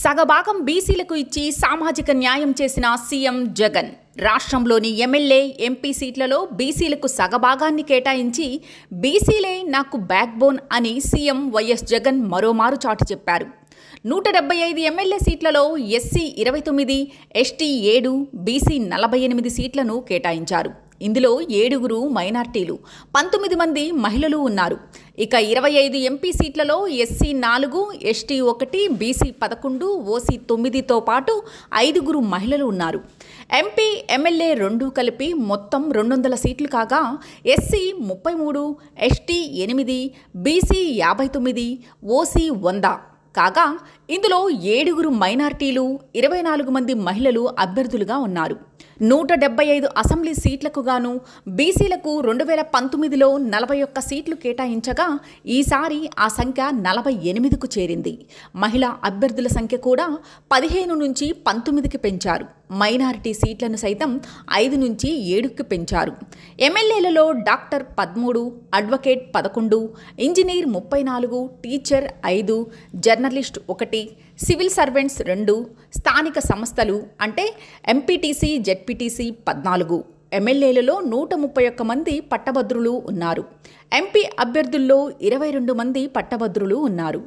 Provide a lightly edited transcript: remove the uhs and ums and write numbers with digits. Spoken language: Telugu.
సగభాగం బీసీలకు ఇచ్చి సామాజిక న్యాయం చేసిన సీఎం జగన్ రాష్ట్రంలోని ఎమ్మెల్యే ఎంపీ సీట్లలో బీసీలకు సగభాగాన్ని కేటాయించి బీసీలే నాకు బ్యాక్బోన్ అని సీఎం వైఎస్ జగన్ మరోమారు చాటి చెప్పారు. 175 ఎమ్మెల్యే సీట్లలో ఎస్సీ 29, ఎస్టీ 7, బీసీ 48 సీట్లను కేటాయించారు. ఇందులో 7 మైనార్టీలు, 19 మంది మహిళలు ఉన్నారు. ఇక 25 ఎంపీ సీట్లలో ఎస్సీ 4, ఎస్టీ 1, బీసీ 11, ఓసీ 9తో పాటు 5 మహిళలు ఉన్నారు. ఎంపీ, ఎమ్మెల్యే 2 కలిపి మొత్తం 200 సీట్లు కాగా ఎస్సీ 33, ఎస్టీ 8, బీసీ 59, ఓసీ 100 కాగా ఇందులో 7 మైనార్టీలు, 24 మంది మహిళలు అభ్యర్థులుగా ఉన్నారు. 175 అసెంబ్లీ సీట్లకు గాను బీసీలకు 2019లో 41 సీట్లు కేటాయించగా ఈసారి ఆ సంఖ్య 48కు చేరింది. మహిళా అభ్యర్థుల సంఖ్య కూడా 15 నుంచి 19కి పెంచారు. మైనారిటీ సీట్లను సైతం 5 నుంచి 7కి పెంచారు. ఎమ్మెల్యేలలో doctor 13, advocate 11, engineer 34, teacher 5, journalist 1, civil servants 2, స్థానిక సంస్థలు అంటే ఎంపీటీసీ, జెడ్పీటీసీ 14. ఎమ్మెల్యేలలో 131 మంది పట్టభద్రులు ఉన్నారు. ఎంపీ అభ్యర్థుల్లో 22 మంది పట్టభద్రులు ఉన్నారు.